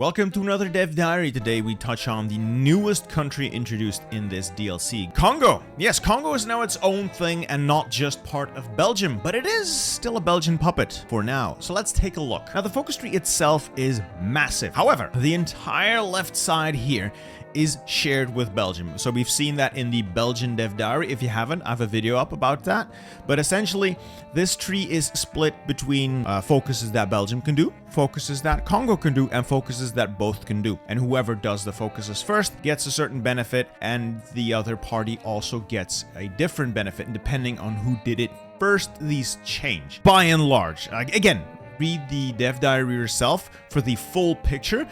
Welcome to another Dev Diary. Today we touch on the newest country introduced in this DLC, Congo. Yes, Congo is now its own thing and not just part of Belgium, but it is still a Belgian puppet for now. So let's take a look. Now the focus tree itself is massive. However, the entire left side here is shared with Belgium. So we've seen that in the Belgian Dev Diary. If you haven't, I have a video up about that. But essentially, this tree is split between focuses that Belgium can do, focuses that Congo can do, and focuses that both can do. And whoever does the focuses first gets a certain benefit, and the other party also gets a different benefit. And depending on who did it first, these change. By and large, again, read the Dev Diary yourself for the full picture.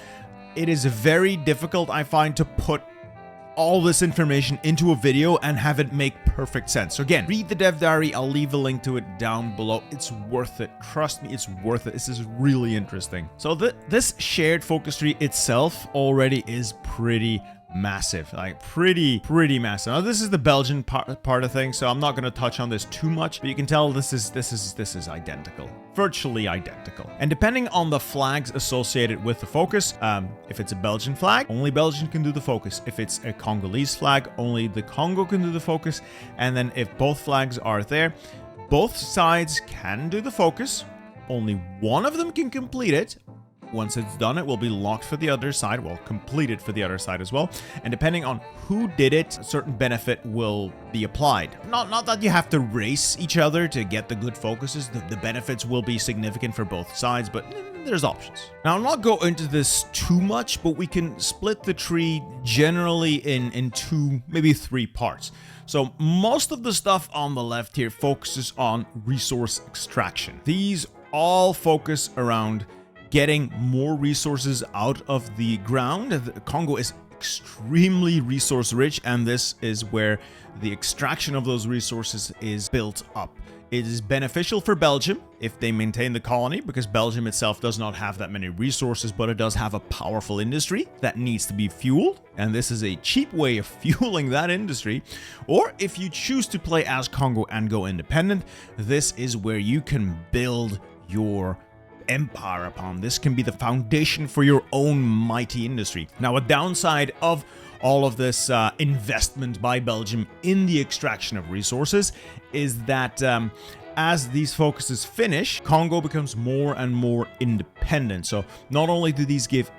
It is very difficult, I find, to put all this information into a video and have it make perfect sense. So again, read the Dev Diary. I'll leave a link to it down below. It's worth it. Trust me, it's worth it. This is really interesting. So this shared focus tree itself already is pretty massive, like pretty massive. Now this is the Belgian part of things, so I'm not going to touch on this too much, but you can tell this is identical, virtually identical. And depending on the flags associated with the focus, if it's a Belgian flag, only Belgium can do the focus. If it's a Congolese flag, only the Congo can do the focus. And then if both flags are there, both sides can do the focus. Only one of them can complete it. Once it's done, it will be locked for the other side, well, completed for the other side as well. And depending on who did it, a certain benefit will be applied. Not that you have to race each other to get the good focuses. The benefits will be significant for both sides, but there's options. Now, I'll not go into this too much, but we can split the tree generally in two, maybe three parts. So most of the stuff on the left here focuses on resource extraction. These all focus around getting more resources out of the ground. Congo is extremely resource rich, and this is where the extraction of those resources is built up. It is beneficial for Belgium if they maintain the colony, because Belgium itself does not have that many resources, but it does have a powerful industry that needs to be fueled, and this is a cheap way of fueling that industry. Or if you choose to play as Congo and go independent, this is where you can build your empire upon. This can be the foundation for your own mighty industry. Now, a downside of all of this investment by Belgium in the extraction of resources is that as these focuses finish, Congo becomes more and more independent. So not only do these give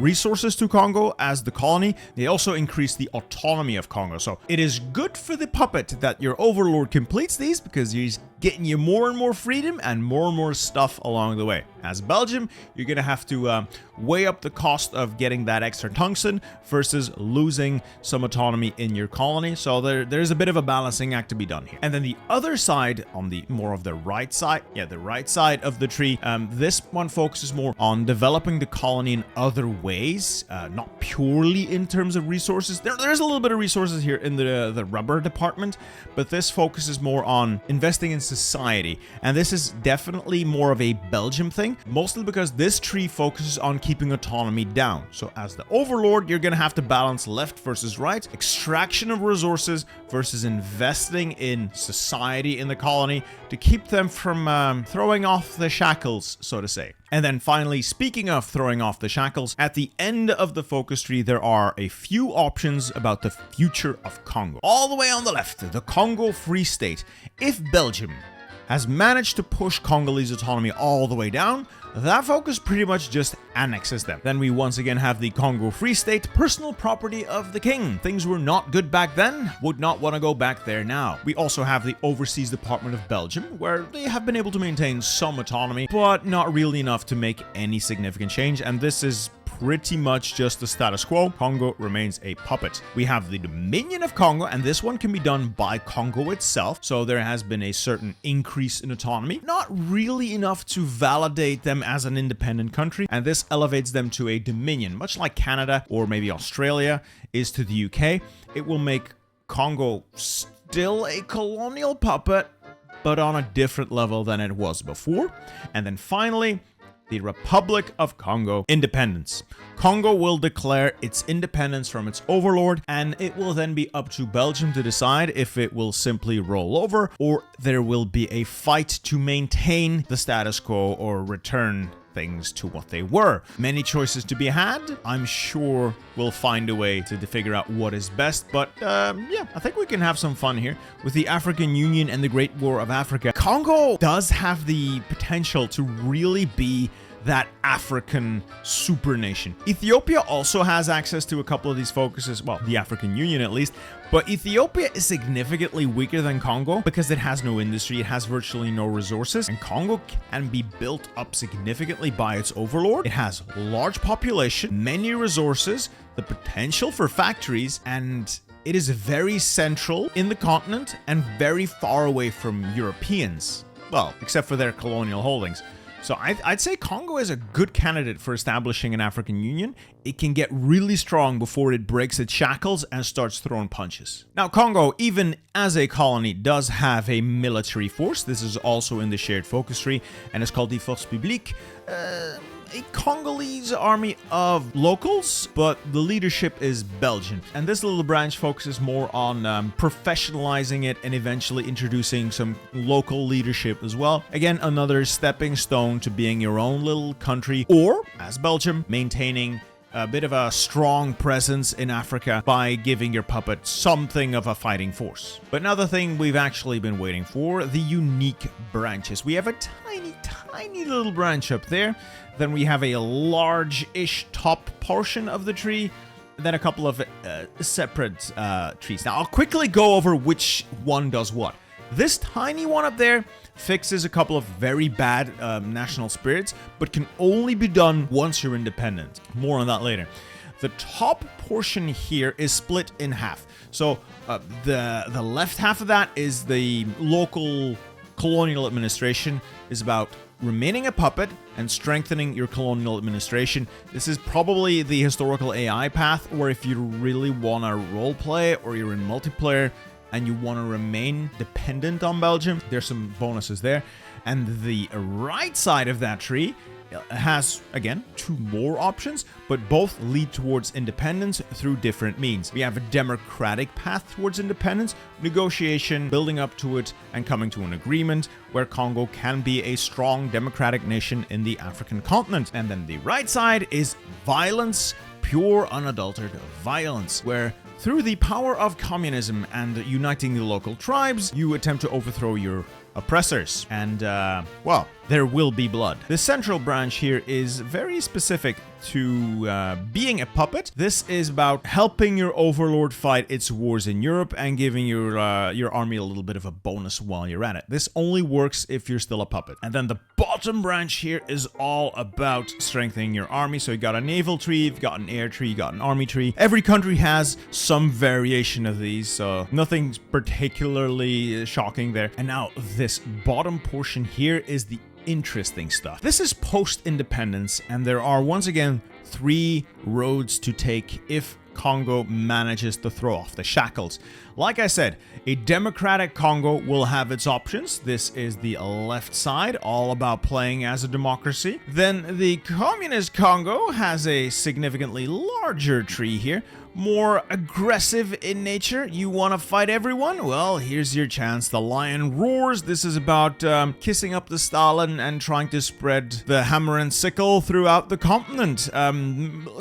resources to Congo as the colony, they also increase the autonomy of Congo. So it is good for the puppet that your overlord completes these, because he's getting you more and more freedom and more stuff along the way. As Belgium, you're going to have to weigh up the cost of getting that extra tungsten versus losing some autonomy in your colony. So there's a bit of a balancing act to be done here. And then the other side, on the more of the right side, the right side of the tree, this one focuses more on developing the colony in other ways, not purely in terms of resources. There's a little bit of resources here in the rubber department, but this focuses more on investing in society. And this is definitely more of a Belgium thing, mostly because this tree focuses on keeping autonomy down. So as the overlord, you're going to have to balance left versus right, extraction of resources versus investing in society in the colony to keep them from throwing off the shackles, so to say. And then finally, speaking of throwing off the shackles, at the end of the focus tree, there are a few options about the future of Congo. All the way on the left, the Congo Free State. If Belgium has managed to push Congolese autonomy all the way down, that focus pretty much just annexes them. Then we once again have the Congo Free State, personal property of the king. Things were not good back then, would not want to go back there now. We also have the Overseas Department of Belgium, where they have been able to maintain some autonomy, but not really enough to make any significant change, and this is pretty much just the status quo. Congo remains a puppet. We have the Dominion of Congo, and this one can be done by Congo itself. So there has been a certain increase in autonomy, not really enough to validate them as an independent country, and this elevates them to a dominion, much like Canada or maybe Australia is to the UK. It will make Congo still a colonial puppet, but on a different level than it was before. And then finally, the Republic of Congo independence. Congo will declare its independence from its overlord, and it will then be up to Belgium to decide if it will simply roll over or there will be a fight to maintain the status quo or return things to what they were. Many choices to be had. I'm sure we'll find a way to figure out what is best, but yeah, I think we can have some fun here. With the African Union and the Great War of Africa, Congo does have the potential to really be that African supernation. Ethiopia also has access to a couple of these focuses, well, the African Union at least, but Ethiopia is significantly weaker than Congo because it has no industry, it has virtually no resources, and Congo can be built up significantly by its overlord. It has large population, many resources, the potential for factories, and it is very central in the continent and very far away from Europeans. Well, except for their colonial holdings. So I'd say Congo is a good candidate for establishing an African Union. It can get really strong before it breaks its shackles and starts throwing punches. Now, Congo, even as a colony, does have a military force. This is also in the shared focus tree, and it's called the Force Publique. A Congolese army of locals, but the leadership is Belgian. And this little branch focuses more on professionalizing it and eventually introducing some local leadership as well. Again, another stepping stone to being your own little country, or, as Belgium, maintaining a bit of a strong presence in Africa by giving your puppet something of a fighting force. But another thing we've actually been waiting for, the unique branches. We have a tiny little branch up there. Then we have a large-ish top portion of the tree. Then a couple of separate trees. Now, I'll quickly go over which one does what. This tiny one up there fixes a couple of very bad national spirits, but can only be done once you're independent. More on that later. The top portion here is split in half. So the left half of that is the local colonial administration, is about remaining a puppet and strengthening your colonial administration. This is probably the historical AI path, or if you really want to roleplay or you're in multiplayer and you want to remain dependent on Belgium, there's some bonuses there. And the right side of that tree has, again, two more options, but both lead towards independence through different means. We have a democratic path towards independence, negotiation, building up to it, and coming to an agreement where Congo can be a strong democratic nation in the African continent. And then the right side is violence, pure unadulterated violence, where through the power of communism and uniting the local tribes, you attempt to overthrow your oppressors. And, well, there will be blood. The central branch here is very specific to being a puppet. This is about helping your overlord fight its wars in Europe and giving your army a little bit of a bonus while you're at it. This only works if you're still a puppet. And then the bottom branch here is all about strengthening your army. So you got a naval tree, you've got an air tree, you got an army tree. Every country has some variation of these, so nothing's particularly shocking there. And now this bottom portion here is the interesting stuff. This is post-independence, and there are once again 3 roads to take if Congo manages to throw off the shackles. Like I said, a democratic Congo will have its options. This is the left side, all about playing as a democracy. Then the communist Congo has a significantly larger tree here, more aggressive in nature. You want to fight everyone? Well, here's your chance. The lion roars. This is about kissing up the Stalin and trying to spread the hammer and sickle throughout the continent.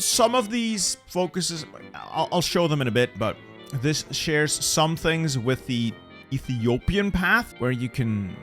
Some of these focuses, I'll show them in a bit, but this shares some things with the Ethiopian path, where you can,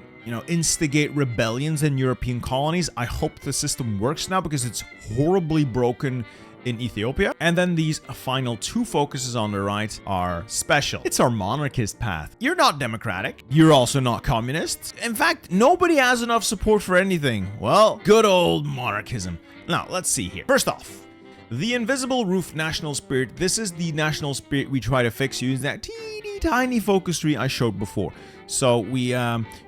instigate rebellions in European colonies. I hope the system works now because it's horribly broken in Ethiopia. And then these final 2 focuses on the right are special. It's our monarchist path. You're not democratic. You're also not communist. In fact, nobody has enough support for anything. Well, good old monarchism. Now, let's see here. First off, the invisible roof national spirit. This is the national spirit we try to fix using that teeny tiny focus tree I showed before. So we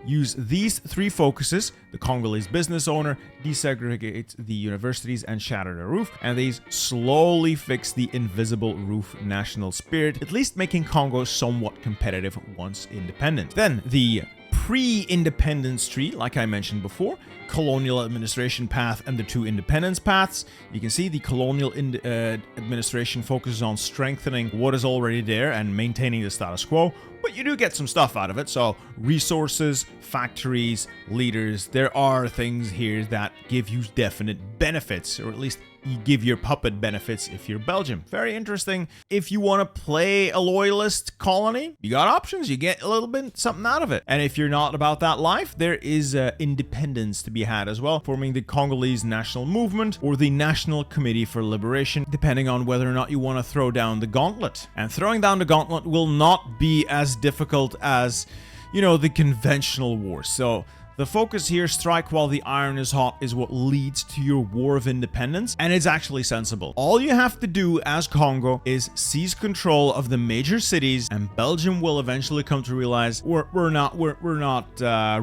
use these 3 focuses: the Congolese business owner, desegregate the universities, and shatter the roof. And these slowly fix the invisible roof national spirit, at least making Congo somewhat competitive once independent. Then the pre-independence tree, like I mentioned before, colonial administration path and the two independence paths. You can see the colonial administration focuses on strengthening what is already there and maintaining the status quo, but you do get some stuff out of it. So resources, factories, leaders, there are things here that give you definite benefits, or at least you give your puppet benefits if you're Belgium. Very interesting. If you want to play a loyalist colony, you got options. You get a little bit something out of it. And if you're not about that life, there is independence to be had as well, forming the Congolese National Movement or the National Committee for Liberation, depending on whether or not you want to throw down the gauntlet. And throwing down the gauntlet will not be as difficult as, you know, the conventional wars. So the focus here, strike while the iron is hot, is what leads to your war of independence, and it's actually sensible. All you have to do as Congo is seize control of the major cities, and Belgium will eventually come to realize we're not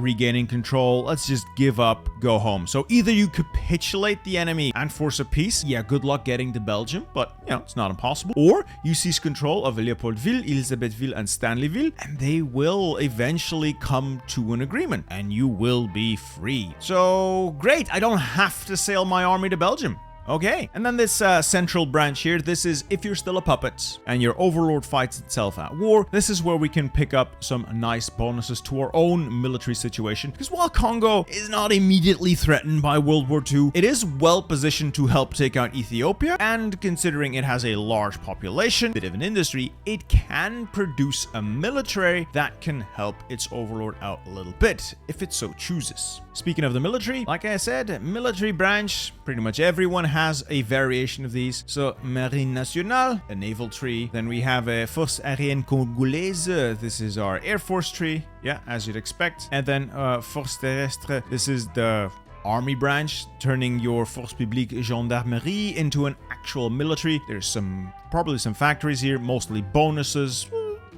regaining control. Let's just give up, go home. So either you capitulate the enemy and force a peace. Yeah, good luck getting to Belgium, but you know, it's not impossible. Or you seize control of Leopoldville, Elisabethville, and Stanleyville, and they will eventually come to an agreement, and you will be free. So great, I don't have to sail my army to Belgium. Okay, and then this central branch here, this is if you're still a puppet and your overlord fights itself at war, this is where we can pick up some nice bonuses to our own military situation. Because while Congo is not immediately threatened by World War II, it is well positioned to help take out Ethiopia, and considering it has a large population, bit of an industry, it can produce a military that can help its overlord out a little bit, if it so chooses. Speaking of the military, like I said, military branch, pretty much everyone has a variation of these. So, Marine Nationale, a naval tree. Then we have a Force Aérienne Congolaise. This is our Air Force tree. Yeah, as you'd expect. And then Force Terrestre. This is the army branch, turning your Force Publique Gendarmerie into an actual military. There's probably some factories here, mostly bonuses.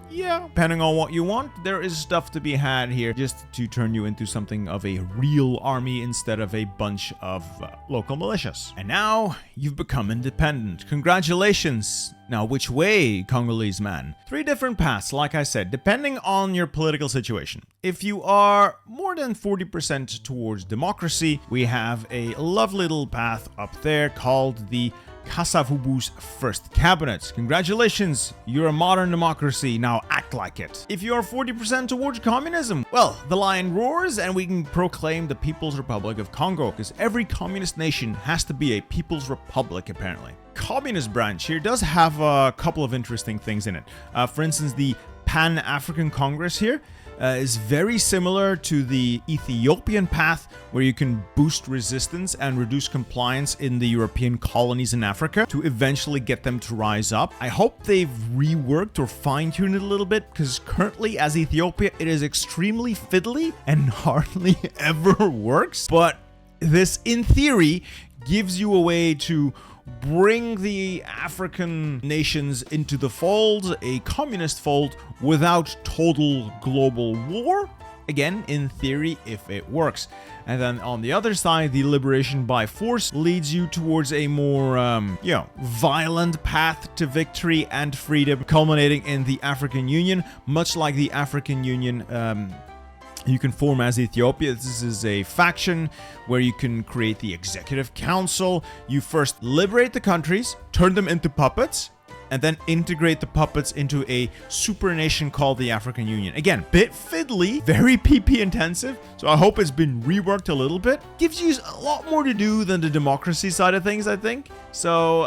Yeah, depending on what you want, there is stuff to be had here just to turn you into something of a real army instead of a bunch of local militias. And now you've become independent. Congratulations. Now, which way, Congolese man? 3 different paths, like I said, depending on your political situation. If you are more than 40% towards democracy, we have a lovely little path up there called the Kasavubu's First Cabinet. Congratulations, you're a modern democracy, now act like it. If you're 40% towards communism, well, the lion roars and we can proclaim the People's Republic of Congo, because every communist nation has to be a People's Republic, apparently. Communist branch here does have a couple of interesting things in it. For instance, the Pan-African Congress here is very similar to the Ethiopian path, where you can boost resistance and reduce compliance in the European colonies in Africa to eventually get them to rise up. I hope they've reworked or fine-tuned it a little bit, because currently as Ethiopia it is extremely fiddly and hardly ever works. But this, in theory, gives you a way to bring the African nations into the fold, a communist fold, without total global war. Again, in theory, if it works. And then on the other side, the liberation by force leads you towards a more, violent path to victory and freedom, culminating in the African Union, much like the African Union you can form as Ethiopia. This is a faction where you can create the executive council. You first liberate the countries, turn them into puppets, and then integrate the puppets into a super nation called the African Union. Again, bit fiddly, very PP intensive, so I hope it's been reworked a little bit. Gives you a lot more to do than the democracy side of things, I think. So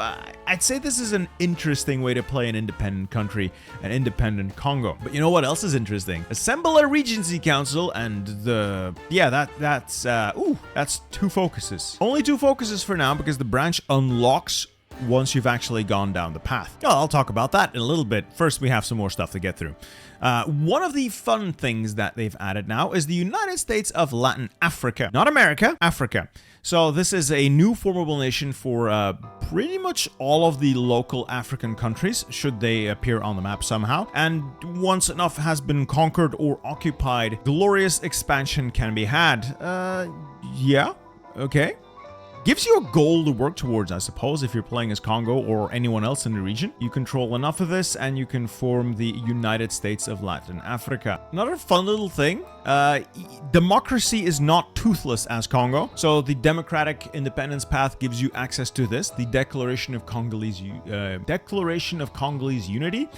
I'd say this is an interesting way to play an independent country, an independent Congo. But you know what else is interesting? Assemble a Regency Council, and that's 2 focuses. Only 2 focuses for now, because the branch unlocks once you've actually gone down the path. Oh, I'll talk about that in a little bit. First, we have some more stuff to get through. One of the fun things that they've added now is the United States of Latin Africa. Not America, Africa. So this is a new formable nation for pretty much all of the local African countries, should they appear on the map somehow. And once enough has been conquered or occupied, glorious expansion can be had. Yeah, okay. Gives you a goal to work towards, I suppose, if you're playing as Congo or anyone else in the region. You control enough of this and you can form the United States of Latin Africa. Another fun little thing, democracy is not toothless as Congo, so the democratic independence path gives you access to this, the Declaration of Congolese Unity,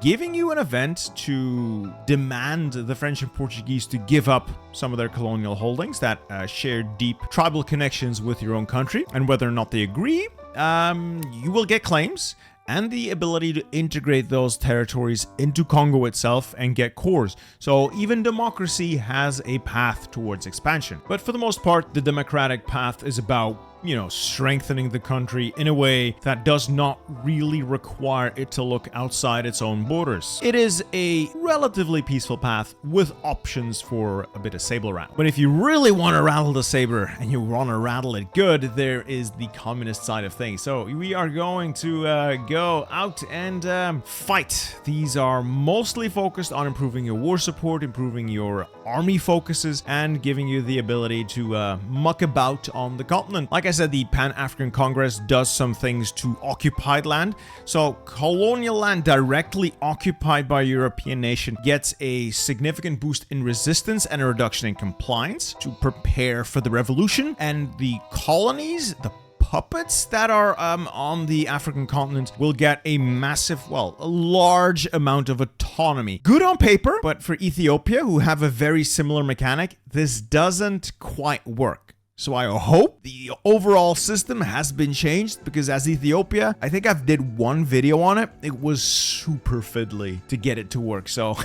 giving you an event to demand the French and Portuguese to give up some of their colonial holdings that share deep tribal connections with your own country. And whether or not they agree, you will get claims and the ability to integrate those territories into Congo itself and get cores. So even democracy has a path towards expansion. But for the most part, the democratic path is about, strengthening the country in a way that does not really require it to look outside its own borders. It is a relatively peaceful path with options for a bit of saber rattle. But if you really want to rattle the saber and you want to rattle it good, there is the communist side of things. So we are going to go out and fight. These are mostly focused on improving your war support, improving your army focuses, and giving you the ability to muck about on the continent. Like I said, the Pan-African Congress does some things to occupied land. So colonial land directly occupied by a European nation gets a significant boost in resistance and a reduction in compliance to prepare for the revolution. And the colonies, the puppets that are on the African continent will get a massive, a large amount of autonomy. Good on paper, but for Ethiopia, who have a very similar mechanic, this doesn't quite work. So I hope the overall system has been changed, because as Ethiopia, I think I've did one video on it. It was super fiddly to get it to work. So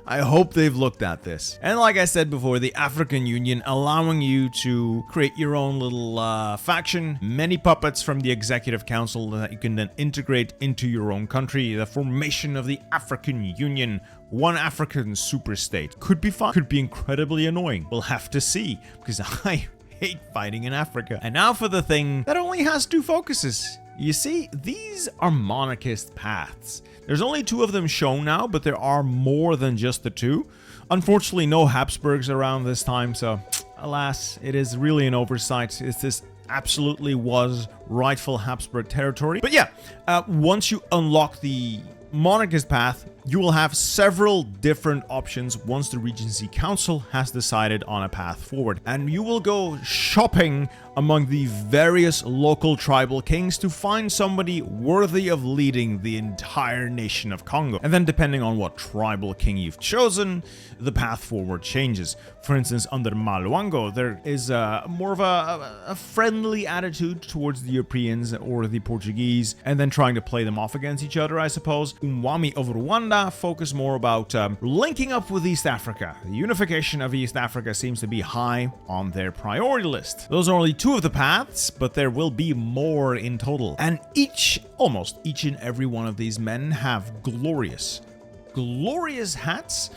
I hope they've looked at this. And like I said before, the African Union allowing you to create your own little faction, many puppets from the Executive Council that you can then integrate into your own country. The formation of the African Union, one African super state. Could be fun, could be incredibly annoying. We'll have to see, because I hate fighting in Africa. And now for the thing that only has two focuses. You see, these are monarchist paths. There's only two of them shown now, but there are more than just the two. Unfortunately, no Habsburgs around this time, so alas, it is really an oversight. This absolutely was rightful Habsburg territory. But yeah, once you unlock the monarchist path, you will have several different options once the Regency Council has decided on a path forward. And you will go shopping among the various local tribal kings to find somebody worthy of leading the entire nation of Congo. And then depending on what tribal king you've chosen, the path forward changes. For instance, under Maluango, there is more of a friendly attitude towards the Europeans or the Portuguese, and then trying to play them off against each other, I suppose. Umwami of Rwanda focus more about linking up with East Africa. The unification of East Africa seems to be high on their priority list. Those are only two of the paths, but there will be more in total. And almost each and every one of these men have glorious hats,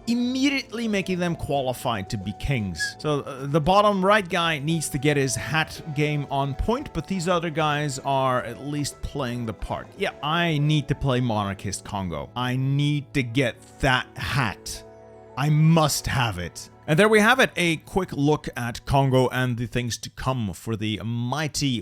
immediately making them qualified to be kings. So the bottom right guy needs to get his hat game on point, but these other guys are at least playing the part. Yeah, I need to play Monarchist Congo. I need to get that hat. I must have it. And there we have it, a quick look at Congo and the things to come for the mighty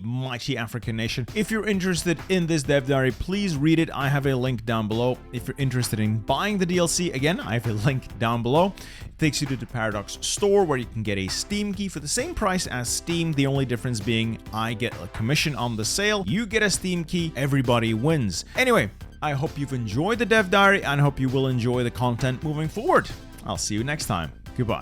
African nation. If you're interested in this dev diary, please read it. I have a link down below. If you're interested in buying the DLC, again, I have a link down below. It takes you to the Paradox store where you can get a Steam key for the same price as Steam. The only difference being I get a commission on the sale. You get a Steam key, everybody wins. Anyway, I hope you've enjoyed the dev diary and I hope you will enjoy the content moving forward. I'll see you next time. Goodbye.